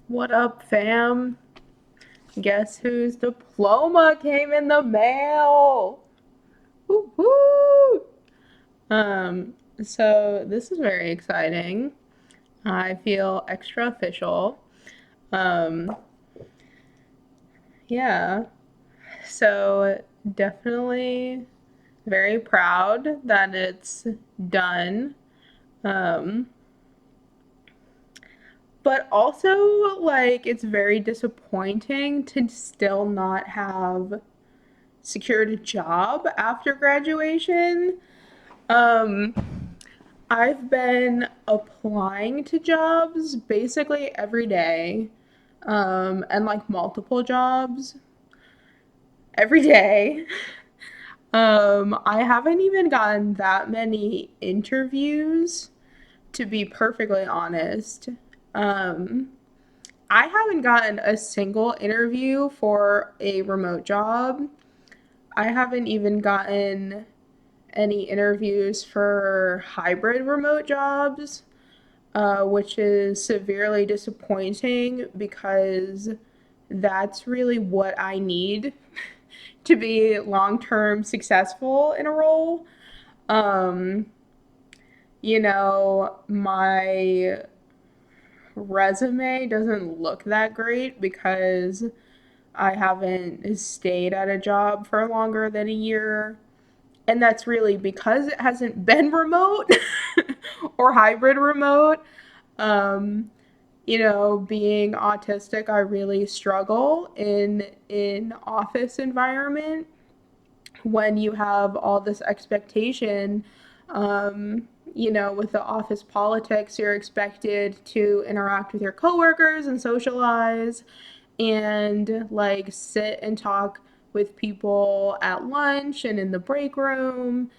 What up, fam? Guess whose diploma came in the mail? Woo woo! So this is very exciting. I feel extra official. Um, yeah. So definitely very proud that it's done. Um, but also like it's very disappointing to still not have secured a job after graduation. Um, I've been applying to jobs basically every day, and like multiple jobs every day. I haven't even gotten that many interviews, to be perfectly honest. Um, I haven't gotten a single interview for a remote job. I haven't even gotten any interviews for hybrid remote jobs, which is severely disappointing because that's really what I need to be long term successful in a role. Um, my resume doesn't look that great because I haven't stayed at a job for longer than a year. And that's really because it hasn't been remote or hybrid remote. Um, being autistic, I really struggle in office environment when you have all this expectation. With the office politics, you're expected to interact with your coworkers and socialize and like sit and talk with people at lunch and in the break room.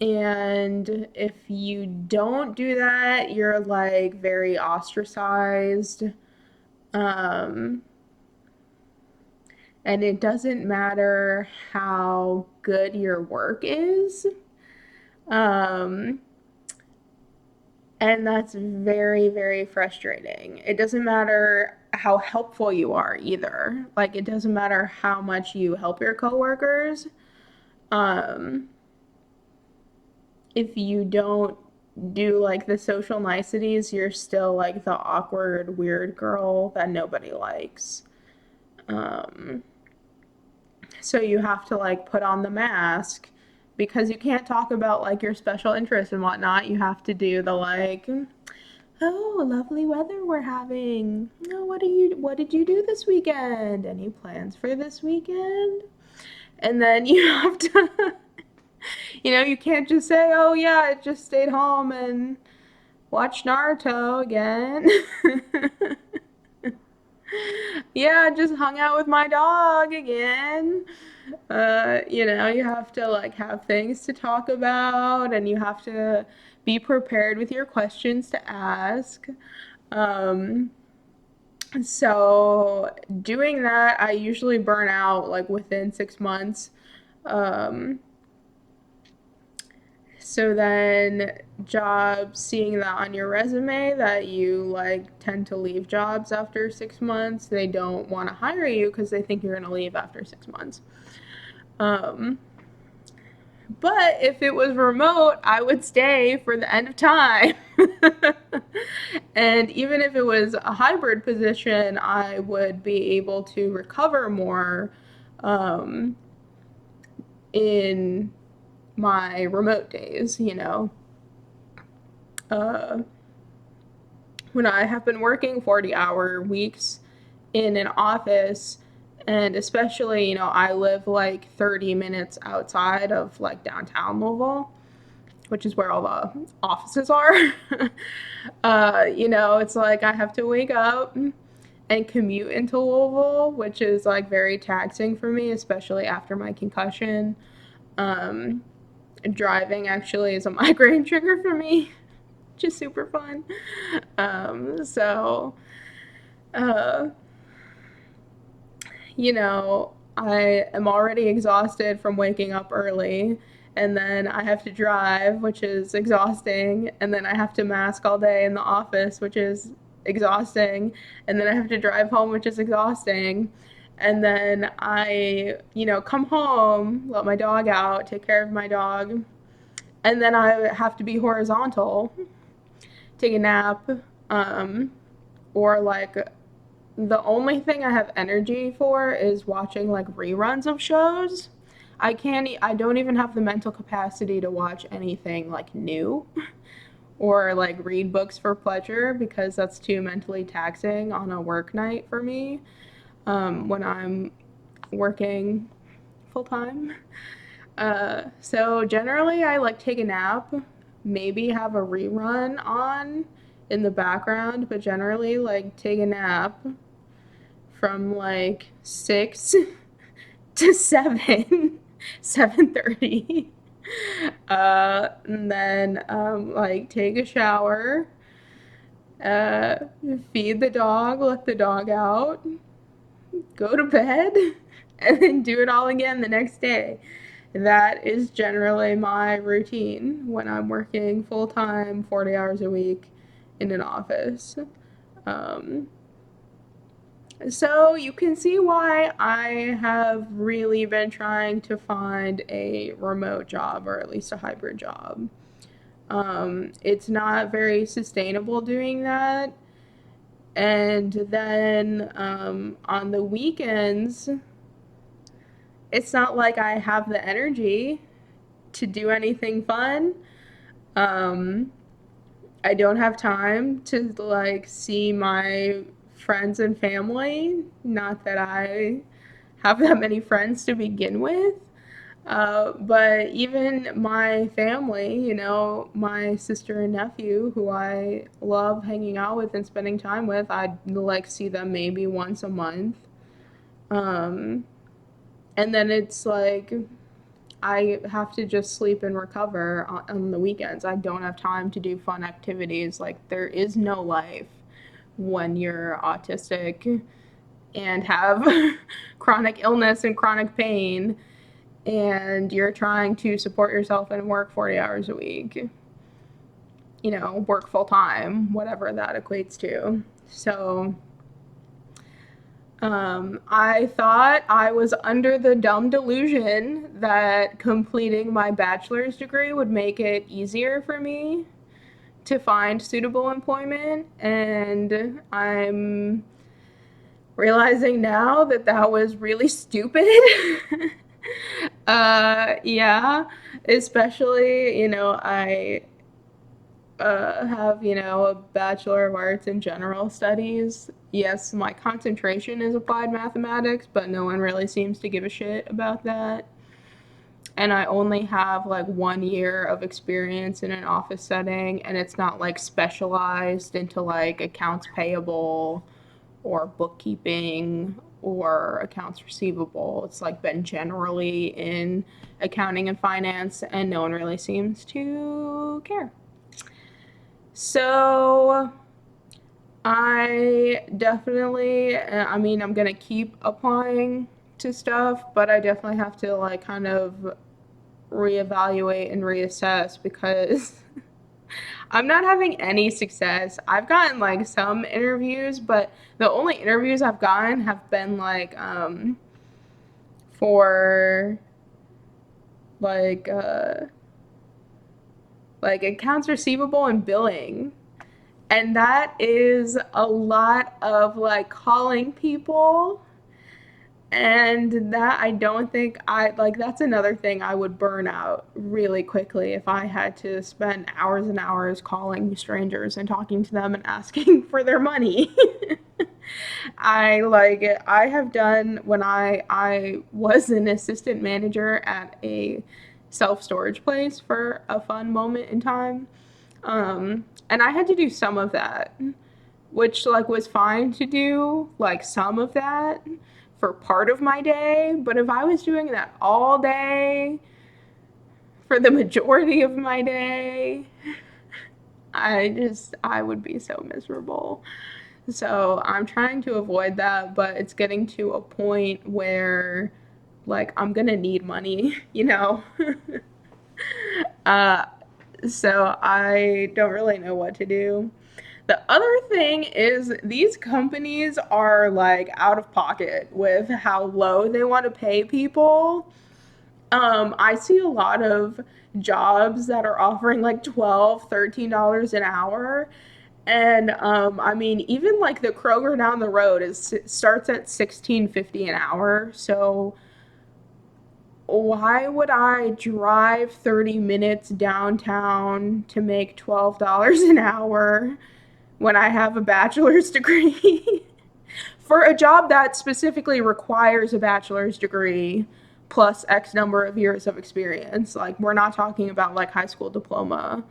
And if you don't do that, you're like very ostracized. Um, and it doesn't matter how good your work is. Um, and that's very, very frustrating. It doesn't matter how helpful you are either. Like, it doesn't matter how much you help your coworkers. Um, if you don't do like the social niceties, you're still like the awkward, weird girl that nobody likes. Um, so you have to like put on the mask because you can't talk about like your special interests and whatnot. You have to do the like, oh, lovely weather we're having. Oh, what did you do this weekend? Any plans for this weekend? And then you have to you can't just say, "Oh yeah, I just stayed home and watched Naruto again." Yeah, just hung out with my dog again. You have to like have things to talk about and you have to be prepared with your questions to ask. Um, so doing that, I usually burn out like within 6 months. Um, So then jobs, seeing that on your resume that you like tend to leave jobs after 6 months, they don't want to hire you because they think you're going to leave after 6 months. Um, but if it was remote, I would stay for the end of time. And even if it was a hybrid position, I would be able to recover more um, in my remote days. Uh, when I have been working 40-hour weeks in an office, and especially, I live like 30 minutes outside of like downtown Louisville, which is where all the offices are. It's like I have to wake up and commute into Louisville, which is like very taxing for me, especially after my concussion. Um, Driving actually is a migraine trigger for me, which is super fun. So, uh, I am already exhausted from waking up early, and then I have to drive, which is exhausting, and then I have to mask all day in the office, which is exhausting. And then I have to drive home, which is exhausting. And then I, come home, let my dog out, take care of my dog. And then I have to be horizontal, take a nap, or like the only thing I have energy for is watching like reruns of shows. I don't even have the mental capacity to watch anything like new or like read books for pleasure because that's too mentally taxing on a work night for me when I'm working full time. So generally, I like take a nap, maybe have a rerun on in the background, but generally, like take a nap from like 6 to 7, 7:30. And then like take a shower, uh, feed the dog, let the dog out, go to bed, and then do it all again the next day. That is generally my routine when I'm working full time, 40 hours a week in an office. Um, so you can see why I have really been trying to find a remote job or at least a hybrid job. It's not very sustainable doing that. And then on the weekends, it's not like I have the energy to do anything fun. Um, I don't have time to like see my friends and family. Not that I have that many friends to begin with. But even my family, my sister and nephew, who I love hanging out with and spending time with, I'd like see them maybe once a month. Um, and then it's like I have to just sleep and recover on the weekends. I don't have time to do fun activities. Like, there is no life when you're autistic and have chronic illness and chronic pain, and you're trying to support yourself and work 40 hours a week. Work full time, whatever that equates to. So, I thought I was under the dumb delusion that completing my bachelor's degree would make it easier for me to find suitable employment, and I'm realizing now that that was really stupid. Yeah, especially, I have, a Bachelor of Arts in General Studies. Yes, my concentration is applied mathematics, but no one really seems to give a shit about that. And I only have like 1 year of experience in an office setting, and it's not like specialized into like accounts payable or bookkeeping or accounts receivable. It's like been generally in accounting and finance, and no one really seems to care. So I definitely, I mean, I'm gonna keep applying to stuff, but I definitely have to like kind of reevaluate and reassess because I'm not having any success. I've gotten like some interviews, but the only interviews I've gotten have been for like uh like accounts receivable and billing. And that is a lot of like calling people, and that I don't think I like that's another thing I would burn out really quickly if I had to spend hours and hours calling strangers and talking to them and asking for their money. I have done when I was an assistant manager at a self-storage place for a fun moment in time. And I had to do some of that, which like was fine to do like some of that for part of my day, but if I was doing that all day for the majority of my day, I would be so miserable. So I'm trying to avoid that, but it's getting to a point where like I'm gonna need money, you know? uh, so I don't really know what to do. The other thing is these companies are like out of pocket with how low they want to pay people. I see a lot of jobs that are offering like 12, $13 an hour. And I mean, even like the Kroger down the road is starts at 16.50 an hour. So why would I drive 30 minutes downtown to make $12 an hour when I have a bachelor's degree for a job that specifically requires a bachelor's degree plus X number of years of experience? Like, we're not talking about like high school diploma.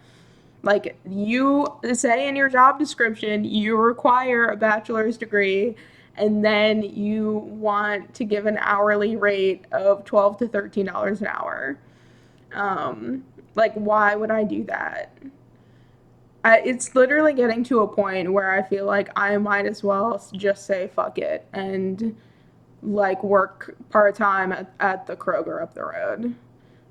Like, you say in your job description, you require a bachelor's degree, and then you want to give an hourly rate of $12 to $13 an hour. Like, why would I do that? It's literally getting to a point where I feel like I might as well just say fuck it and like work part time at the Kroger up the road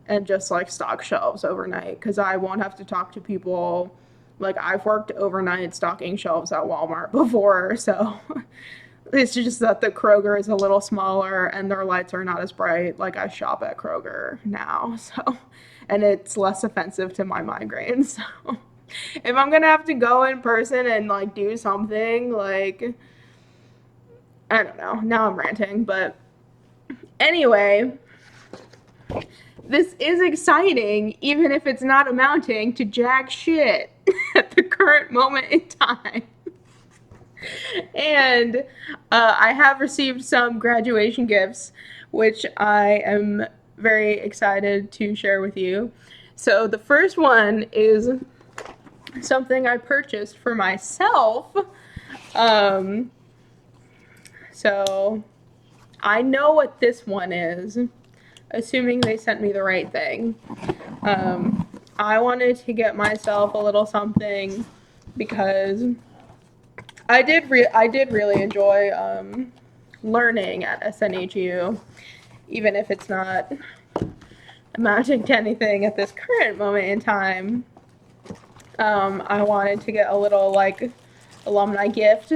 and just like stock shelves overnight because I won't have to talk to people. Like, I've worked overnight stocking shelves at Walmart before, so it's just that the Kroger is a little smaller and their lights are not as bright. Like, I shop at Kroger now, so, and it's less offensive to my migraines. So if I'm gonna have to go in person and like do something, like, I don't know. Now I'm ranting, but anyway, this is exciting, even if it's not amounting to jack shit at the current moment in time. And I have received some graduation gifts, which I am very excited to share with you. So the first one is something I purchased for myself. So I know what this one is, assuming they sent me the right thing. I wanted to get myself a little something because I did really enjoy learning at SNHU, even if it's not amounting to anything at this current moment in time. I wanted to get a little like alumni gift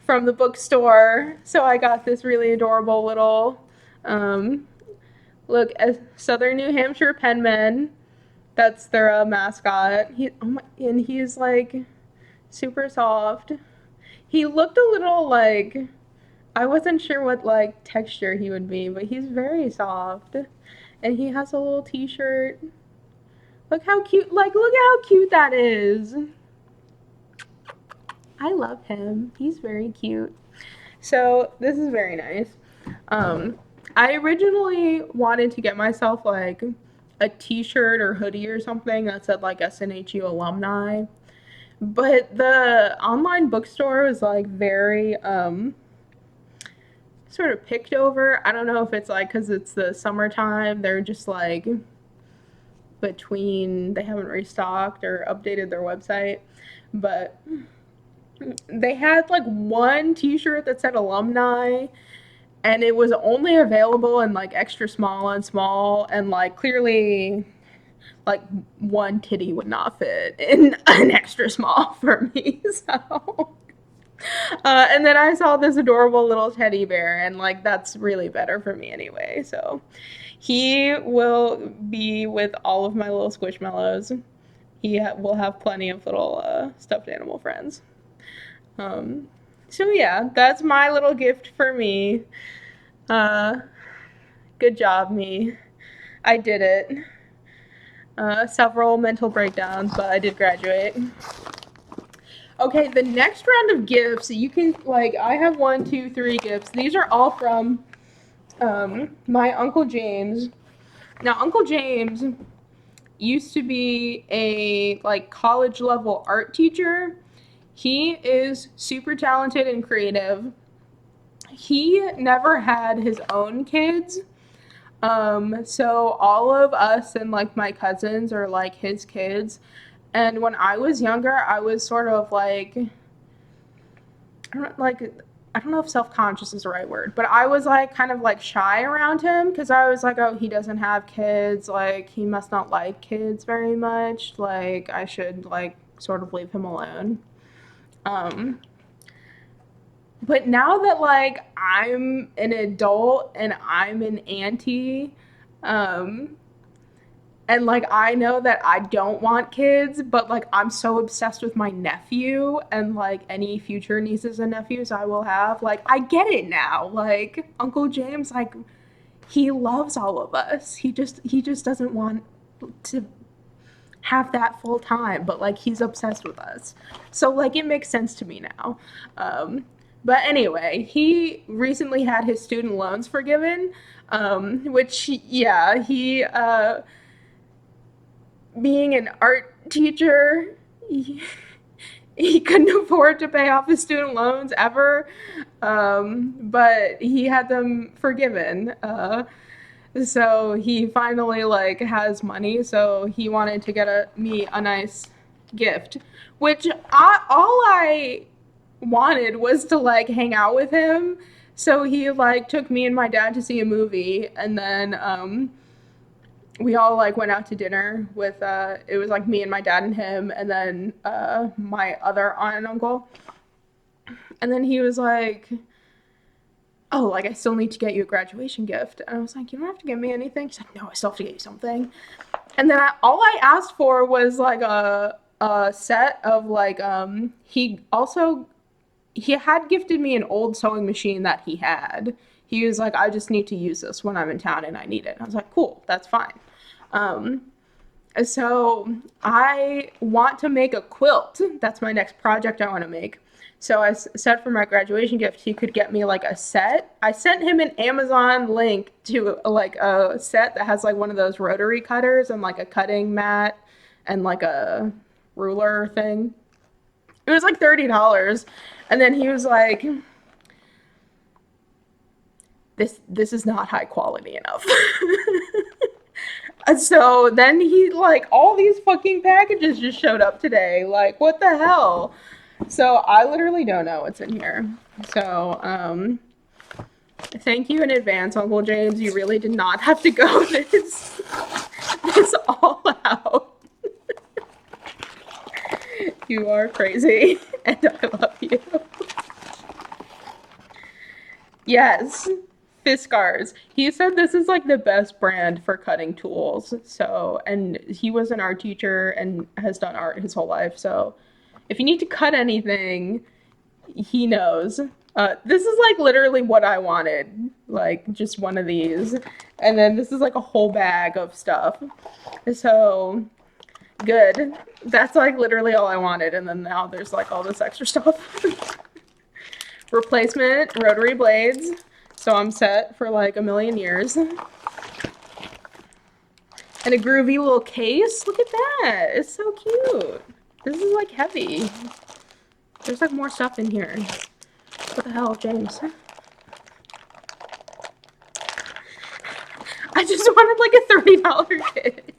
from the bookstore, so I got this really adorable little look, a Southern New Hampshire penman. That's their mascot. And he's like super soft. He looked a little like, I wasn't sure what like texture he would be, but he's very soft. And he has a little t-shirt. Look how cute, like, look how cute that is. I love him. He's very cute. So this is very nice. I originally wanted to get myself like a t-shirt or hoodie or something that said like SNHU alumni. But the online bookstore was like very sort of picked over. I don't know if it's like because it's the summertime, they're just like they haven't restocked or updated their website. But they had like one t-shirt that said alumni, and it was only available in like extra small and like clearly like one titty would not fit in an extra small for me. So and then I saw this adorable little teddy bear, and like that's really better for me anyway. So he will be with all of my little squishmallows. Will have plenty of little stuffed animal friends. So yeah, that's my little gift for me. Good job, me. I did it. Several mental breakdowns, but I did graduate. Okay, the next round of gifts, you can, like, I have 1, 2, 3 gifts. These are all from my Uncle James. Now, Uncle James used to be a, like, college-level art teacher. He is super talented and creative. He never had his own kids. So all of us and like my cousins are like his kids. And when I was younger, I was sort of like, I don't know if self-conscious is the right word, but I was like kind of like shy around him because I was like, oh, he doesn't have kids. Like, he must not like kids very much. Like, I should like sort of leave him alone. Um, but now that like I'm an adult and I'm an auntie, um, and like I know that I don't want kids, but like I'm so obsessed with my nephew and like any future nieces and nephews I will have, like I get it now. Like Uncle James, like he loves all of us. He just doesn't want to have that full time, but like he's obsessed with us. So like it makes sense to me now. But anyway, he recently had his student loans forgiven, which yeah, he being an art teacher, he couldn't afford to pay off his student loans ever, but he had them forgiven. So he finally like has money, so he wanted to get me a nice gift, which all I wanted was to like hang out with him. So he like took me and my dad to see a movie, and then we all like went out to dinner with it was like me and my dad and him, and then my other aunt and uncle. And then he was like, oh, like I still need to get you a graduation gift. And I was like, you don't have to get me anything. He's like, no, I still have to get you something. And then all I asked for was like a set of like he had gifted me an old sewing machine that he had. He was like, I just need to use this when I'm in town and I need it. And I was like, cool, that's fine. Um, so I want to make a quilt. That's my next project I want to make. So I said for my graduation gift, he could get me like a set. I sent him an Amazon link to like a set that has like one of those rotary cutters and like a cutting mat and like a ruler thing. It was like $30. And then he was like, this is not high quality enough. So then he like all these fucking packages just showed up today. Like what the hell? So I literally don't know what's in here. So thank you in advance, Uncle James. You really did not have to go this all out. You are crazy, and I love you. Yes, Fiskars. He said this is like the best brand for cutting tools. So, and he was an art teacher and has done art his whole life. So, if you need to cut anything, he knows. This is like literally what I wanted, like just one of these. And then this is like a whole bag of stuff. So, good. That's like literally all I wanted. And then now there's like all this extra stuff. Replacement rotary blades. So I'm set for like a million years. And a groovy little case. Look at that. It's so cute. This is like heavy. There's like more stuff in here. What the hell, James? I just wanted like a $30 kit.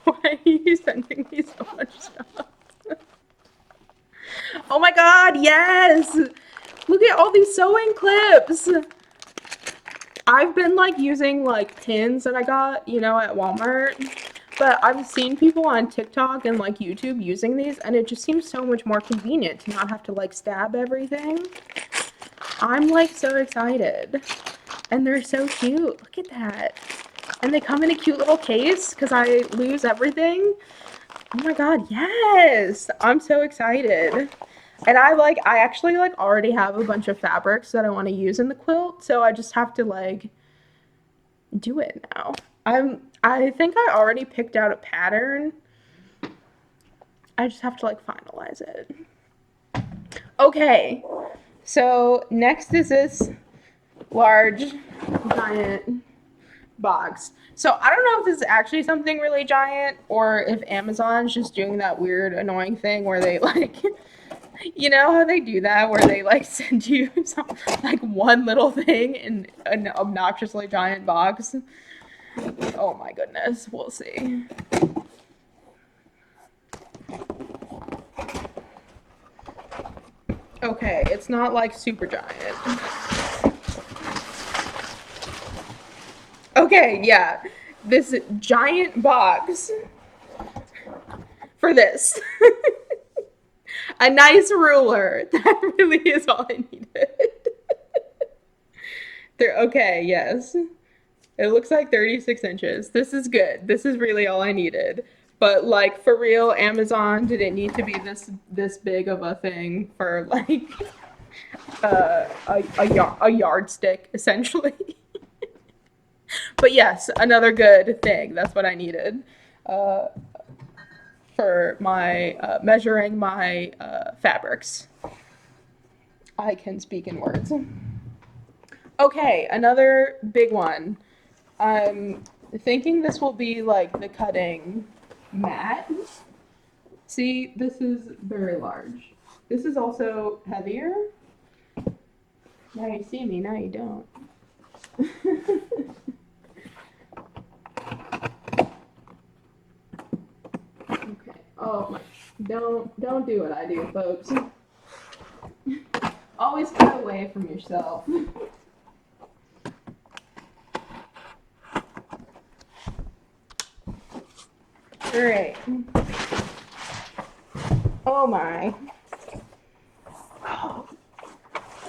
Why are you sending me so much stuff? Oh my god, yes! Look at all these sewing clips! I've been like using like pins that I got, you know, at Walmart. But I've seen people on TikTok and like YouTube using these, and it just seems so much more convenient to not have to like stab everything. I'm like so excited. And they're so cute. Look at that. And they come in a cute little case because I lose everything. Oh my god, yes! I'm so excited. And I actually like already have a bunch of fabrics that I want to use in the quilt, so I just have to like do it now. I think I already picked out a pattern. I just have to like finalize it. Okay. So next is this large giant box. So I don't know if this is actually something really giant or if Amazon's just doing that weird annoying thing where they like you know how they do that where they like send you some like one little thing in an obnoxiously giant box. Oh my goodness, we'll see. Okay, it's not like super giant. Okay, yeah. This giant box for this. A nice ruler. That really is all I needed. There, okay, yes. It looks like 36 inches. This is good. This is really all I needed. But like for real, Amazon didn't need to be this big of a thing for like a yardstick essentially. But yes, another good thing. That's what I needed uh, for my measuring my fabrics. I can speak in words. Okay, another big one. I'm thinking this will be like the cutting mat. See, this is very large. This is also heavier. Now you see me, now you don't. Okay. Oh my, don't do what I do, folks. Always cut away from yourself. Alright. Oh my.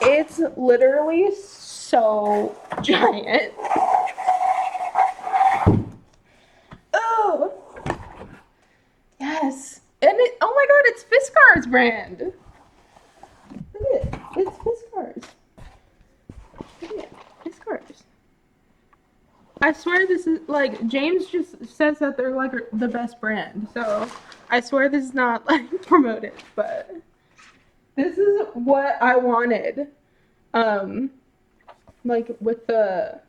It's literally so giant. Oh, yes. And it, oh my god, it's Fiskars brand. Look at it. It's Fiskars. Look at it. Fiskars. I swear this is like James just says that they're like the best brand. So I swear this is not like promoted, but this is what I wanted. Like with the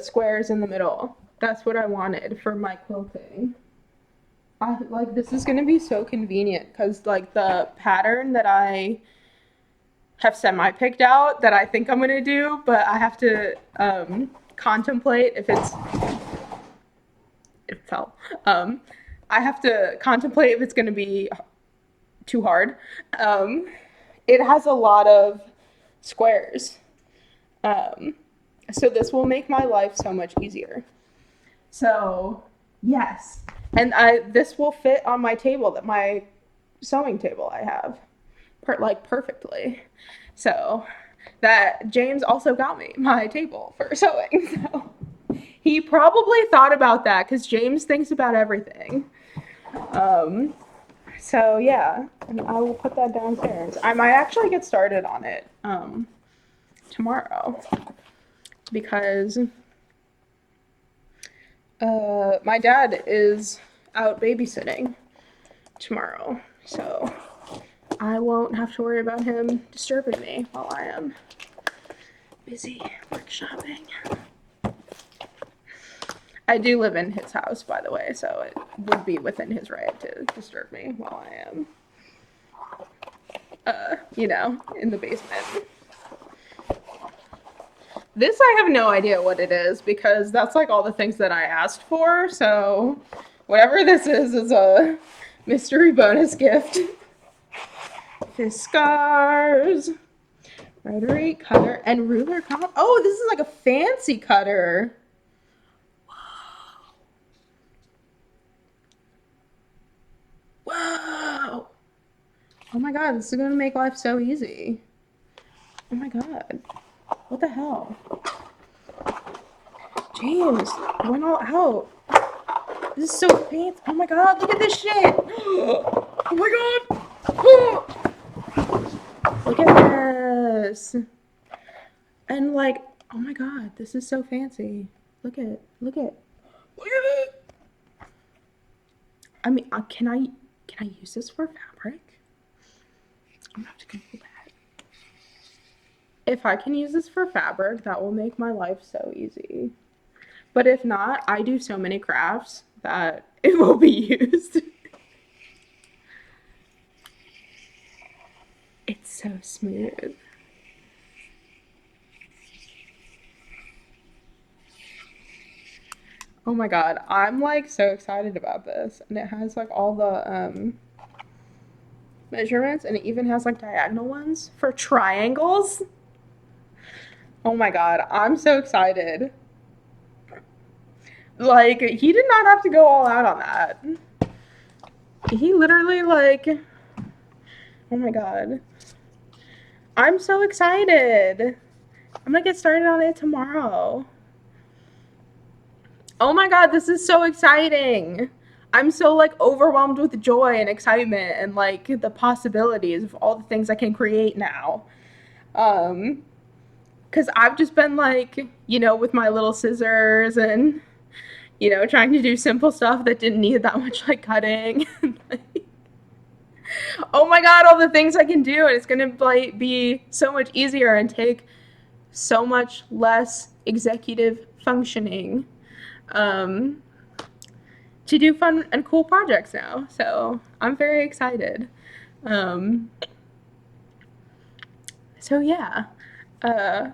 squares in the middle. That's what I wanted for my quilting. I like this is gonna be so convenient because like the pattern that I have semi picked out that I think I'm gonna do, but I have to contemplate if it fell. I have to contemplate if it's gonna be too hard. It has a lot of squares. So this will make my life so much easier. So yes, and this will fit on my table, that my sewing table I have, like perfectly. So that James also got me my table for sewing. So he probably thought about that because James thinks about everything. So yeah, and I will put that downstairs. I might actually get started on it tomorrow because my dad is out babysitting tomorrow, so I won't have to worry about him disturbing me while I am busy workshopping. I do live in his house, by the way, so it would be within his right to disturb me while I am, in the basement. This I have no idea what it is because that's like all the things that I asked for, so whatever this is a mystery bonus gift. Fiskars, rotary cutter, and ruler combo. Oh, this is like a fancy cutter. Whoa. Oh my god, this is gonna make life so easy. Oh my god. What the hell? James, it went all out. This is so fancy. Oh my god, look at this shit. Oh my god. Look at this. And like, oh my god, this is so fancy. Look at it. Look at it. I mean, can I use this for fabric? I'm gonna have to Google that. If I can use this for fabric, that will make my life so easy. But if not, I do so many crafts that it will be used. It's so smooth. Oh my god, I'm like so excited about this. And it has like all the measurements, and it even has like diagonal ones for triangles. Oh my god, I'm so excited. Like, he did not have to go all out on that. He literally like, oh Oh my god. I'm so excited. I'm gonna get started on it tomorrow. Oh my god, this is so exciting. I'm so like overwhelmed with joy and excitement and like the possibilities of all the things I can create now. Um, because I've just been like, with my little scissors and, trying to do simple stuff that didn't need that much like cutting. Oh my god, all the things I can do, and it's gonna like be so much easier and take so much less executive functioning um, to do fun and cool projects now. So I'm very excited. Um, so yeah, uh,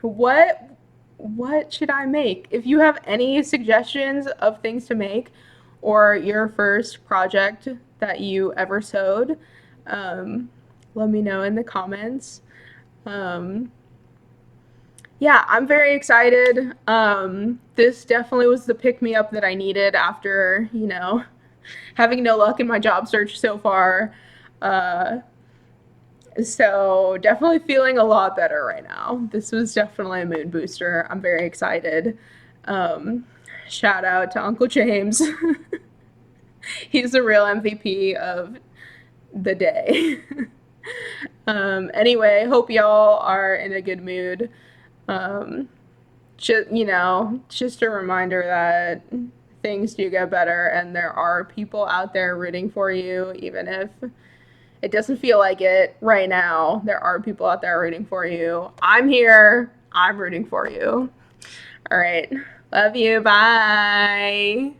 what what should I make? If you have any suggestions of things to make, or your first project that you ever sewed, um, let me know in the comments. Um, yeah, I'm very excited. This definitely was the pick me up that I needed after, having no luck in my job search so far. Uh, so definitely feeling a lot better right now. This was definitely a mood booster. I'm very excited. Um, Shout out to Uncle James. He's the real MVP of the day. Anyway, hope y'all are in a good mood. Um, just a reminder that things do get better and there are people out there rooting for you, even if it doesn't feel like it right now. There are people out there rooting for you. I'm here. I'm rooting for you. All right. Love you. Bye.